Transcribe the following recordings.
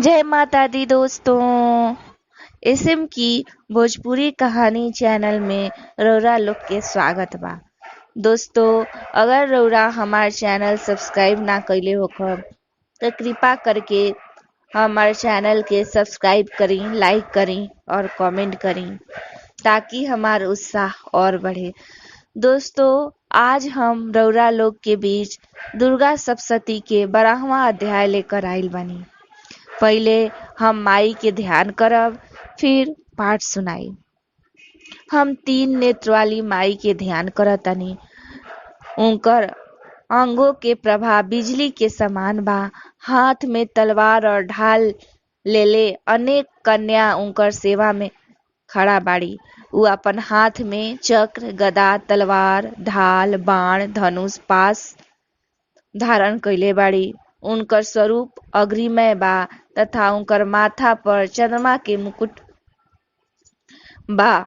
जय माता दी दोस्तों। एसएम की भोजपुरी कहानी चैनल में रौरा लोग के स्वागत बा। दोस्तों, अगर रौरा हमार चैनल सब्सक्राइब ना कइले होखब तो कृपा करके हमार चैनल के सब्सक्राइब करी, लाइक करी और कमेंट करी ताकि हमार उत्साह और बढ़े। दोस्तों, आज हम रौरा लोग के बीच दुर्गा सप्तशती के 12वां अध्याय लेकर आइल बानी। पहिले हम माई के ध्यान करब, फिर पाठ सुनाई। हम 3 नेत्र वाली माई के ध्यान करतानी। उनकर अंगों के प्रभा बिजली के समान बा। हाथ में तलवार और ढाल लेले अनेक कन्या उनकर सेवा में खड़ा बाड़ी। उ अपन हाथ में चक्र, गदा, तलवार, ढाल, बाण, धनुष, पास धारण कइले बाड़ी। उनकर स्वरूप अग्निमय बा तथा उनकर माथा पर चंद्रमा के मुकुट बा।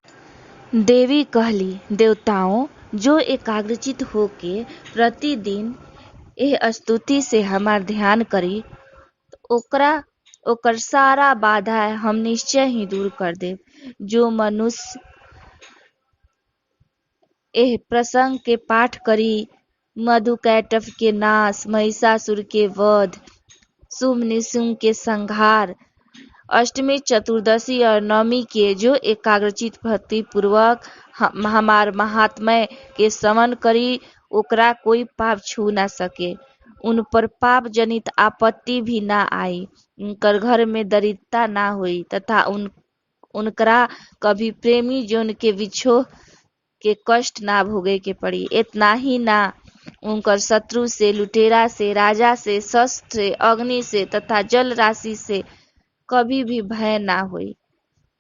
देवी कहली, देवताओं, जो एकाग्रचित होके प्रतिदिन एह स्तुति से हमार ध्यान करी, ओकर सारा बाधा हम निश्चय ही दूर कर देव। जो मनुष्य एह प्रसंग के पाठ करी, मधुकैटभ के नाश, महिषासुर के वध, शुंभ निशुंभ के संहार, अष्टमी, चतुर्दशी और नवमी के जो एकाग्रचित भक्ति पूर्वक हमार महात्म्य के श्रवण करी, ओकरा कोई पाप छू ना सके। उन पर पाप जनित आपत्ति भी ना आई। उनकर घर में दरिद्रता ना हुई तथा उनकरा कभी प्रेमी जन के विछोह के कष्ट ना भोगे के पड़ी। इतना ही ना, उनकर शत्रु से, लुटेरा से, राजा से, शस्त्र से, अग्नि से तथा जल राशि से कभी भी भय ना हुई।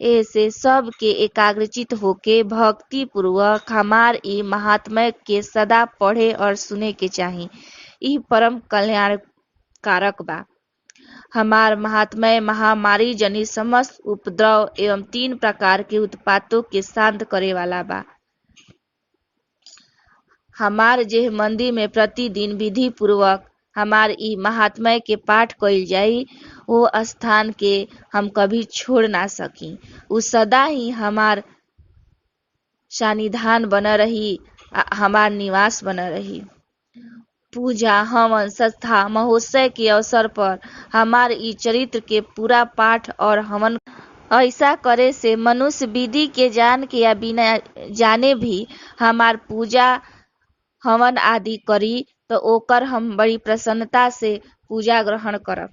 ऐसे सब के एकाग्रचित होके भक्ति पूर्वक हमार ई महात्म्य के सदा पढ़े और सुने के चाही। ई परम कल्याण कारक बा। हमार महात्म्य महामारी जनित समस्त उपद्रव एवं 3 प्रकार के उत्पातों के शांत करे वाला बा। हमार जेह मंदिर में प्रतिदिन विधि पूर्वक हमार ई महात्म्य के पाठ कइल जाई, वो स्थान के हम कभी छोड़ ना सकी। उ सदा ही हमार सानिध्यान बना रही, हमार निवास बना रही। पूजा, हवन, संस्था, महोत्सव के अवसर पर हमार ई चरित्र के पूरा पाठ और हवन ऐसा करे से मनुष्य विधि के जान के या बिना जाने भी हमार पूजा हवन आदि करी तो ओकर हम बड़ी प्रसन्नता से पूजा ग्रहण करब।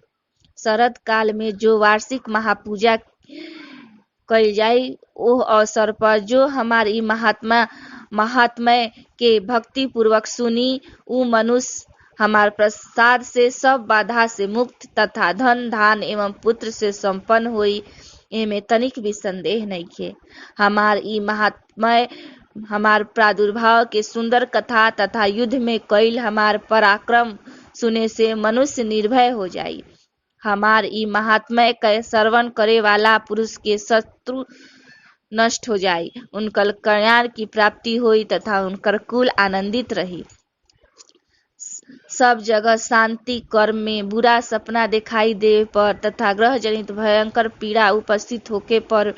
शरद काल में जो वार्षिक महापूजा कइल जाई, ओह अवसर पर जो हमार ई महात्म्य के भक्ति पूर्वक सुनी, उ मनुष्य हमार प्रसाद से सब बाधा से मुक्त तथा धन धान एवं पुत्र से संपन्न होई। एमे तनिक भी संदेह नइखे। हमार ई महात्म्य हमार प्रादुर्भाव के सुंदर कथा तथा युद्ध में कइल हमार पराक्रम सुने से मनुष्य निर्भय हो जाई। हमार ई महात्म्य के श्रवण करे वाला पुरुष के शत्रु नष्ट हो जाई, उनकर कल्याण की प्राप्ति होई तथा उनकर कुल आनंदित रही। सब जगह शांति, कर्म में बुरा सपना दिखाई दे पर तथा ग्रह जनित भयंकर पीड़ा उपस्थित होके पर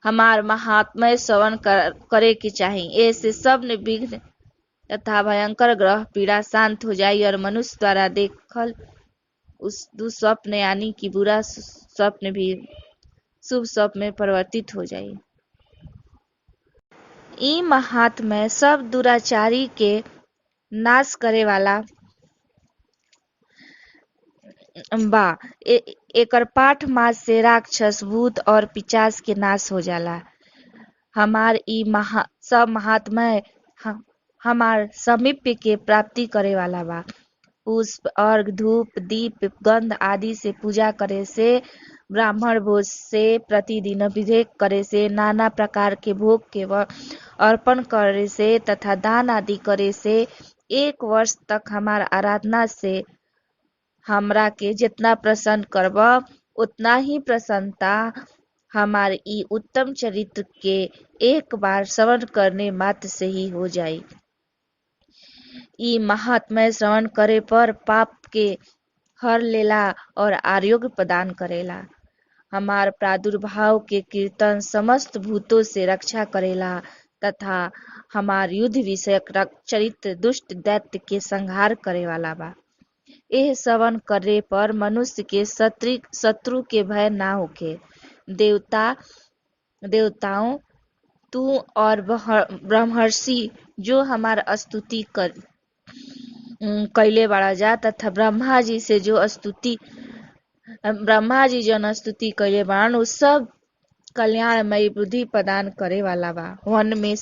हमार महात्म्य श्रवण करे के चाही। ऐसे सब विघ्न तथा भयंकर ग्रह पीड़ा शांत हो जाई और मनुष्य द्वारा देखल उस दुस्वप्न यानी कि बुरा स्वप्न भी शुभ स्वप्न में परिवर्तित हो जाई। ई महात्म्य सब दुराचारी के नाश करे वाला बा। एकर पाठ मास से राक्षस, भूत और पिशाच के नाश हो जाला। हमार ई सब महात्म्य हमार समीप्य के प्राप्ति करे वाला बा। पुष्प, अर्घ, धूप, दीप, गंध आदि से पूजा करे से, ब्राह्मण भोज से, प्रतिदिन अभिषेक करे से, नाना प्रकार के भोग के अर्पण करे से तथा दान आदि करे से 1 वर्ष तक हमार आराधना से हमरा के जितना प्रसन्न करब, उतना ही प्रसन्नता हमार ई उत्तम चरित्र के एक बार श्रवण करने मात्र से ही हो जाई। ई महात्म्य श्रवण करे पर पाप के हर लेला और आरोग्य प्रदान करेला। हमार प्रादुर्भाव के कीर्तन समस्त भूतों से रक्षा करेला तथा हमार युद्ध विषयक चरित्र दुष्ट दैत्य के संहार करे वाला बा। एह श्रवण करे पर मनुष्य के शत्रु के भय ना होखे। देवताओं तू और ब्रह्मर्षि जो हमार स्तुति कैले बड़ा जा तथा ब्रह्मा जी जन स्तुति कैले बाड़न उ सब कल्याणमयी बुद्धि प्रदान करे वाला बा। वन में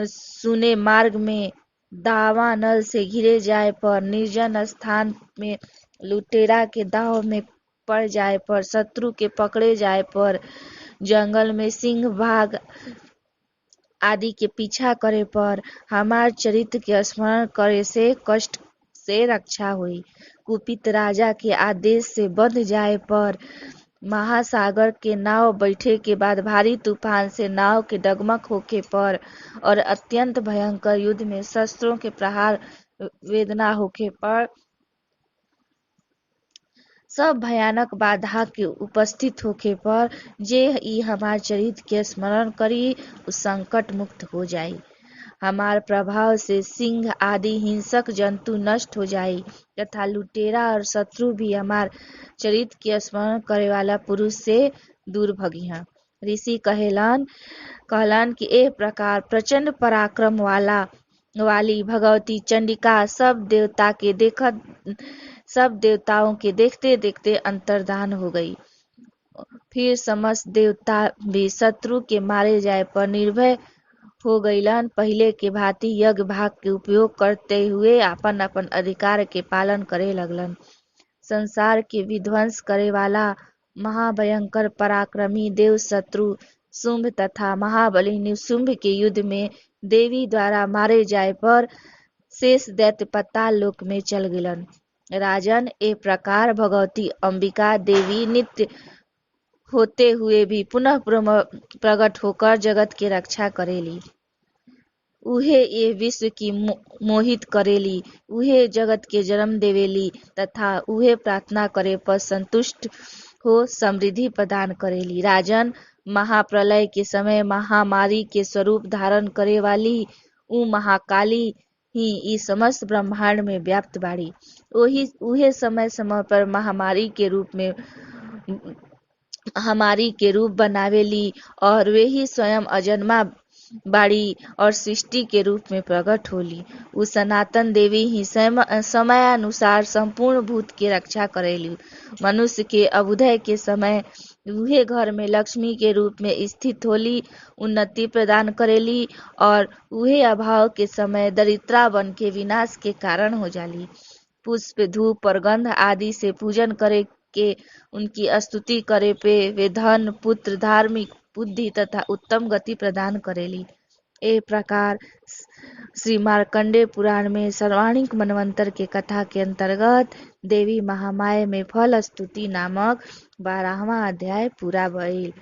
सुने मार्ग में दावानल से घिरे जाए पर, निर्जन स्थान में लुटेरा के दाव में पड़ जाए पर, शत्रु के पकड़े जाए पर, जंगल में सिंह बाघ आदि के पीछा करे पर, हमार चरित्र के स्मरण करे से कष्ट से रक्षा हुई। कुपित राजा के आदेश से बंध जाए पर, महासागर के नाव बैठे के बाद भारी तूफान से नाव के डगमग होके पर और अत्यंत भयंकर युद्ध में शस्त्रों के प्रहार वेदना होके पर, सब भयानक बाधा के उपस्थित होके पर जे ई हमार चरित्र के स्मरण करी उ संकट मुक्त हो जाई। हमार प्रभाव से सिंह आदि हिंसक जंतु नष्ट हो जाई तथा लुटेरा और शत्रु भी हमार चरित्र के स्मरण करे वाला पुरुष से दूर भगिहा। ऋषि कहलन कि एह प्रकार प्रचंड पराक्रम वाली भगवती चंडिका सब देवताओं के देखते देखते अंतर्धान हो गई। फिर समस्त देवता भी शत्रु के मारे जाए पर निर्भय हो गईलन। पहिले के भांति यज्ञ भाग के उपयोग करते हुए अपन अपन अधिकार के पालन करे लगलन। संसार के विध्वंस करे वाला महाभयंकर पराक्रमी देव शत्रु शुंभ तथा महाबली निशुंभ के युद्ध में देवी द्वारा मारे जाए पर शेष दैत्य पाताल लोक में चल गिलन। राजन, ए प्रकार भगवती अंबिका देवी नित्य होते हुए भी पुनः प्रकट होकर जगत के रक्षा करेली। उहे ये विश्व की मोहित करेली, उहे जगत के जन्म देवेली तथा उहे प्रार्थना करे पर संतुष्ट हो समृद्धि प्रदान करेली। राजन, महाप्रलय के समय महामारी के स्वरूप धारण करे वाली उ महाकाली ही ई समस्त ब्रह्मांड में व्याप्त बाड़ी। उहे समय समय पर महामारी के रूप बनावेली और वे ही स्वयं अजन्मा बाड़ी और सृष्टि के रूप में प्रकट होली। उ सनातन देवी ही समयानुसार संपूर्ण भूत के रक्षा करेली। मनुष्य के अभ्युदय के समय उहे घर में लक्ष्मी के रूप में स्थित होली, उन्नति प्रदान करेली और उहे अभाव के समय दरिद्रा बन के विनाश के कारण हो जाली। पुष्प, धूप और गंध आदि से पूजन करे के उनकी स्तुति करे पे वे धन, पुत्र, धार्मिक बुद्धि तथा उत्तम गति प्रदान करेली। ए प्रकार श्री मार्कंडेय पुराण में सर्वाणिक मनवंतर के कथा के अंतर्गत देवी महामाया में फल स्तुति नामक 12वां अध्याय पूरा भइल।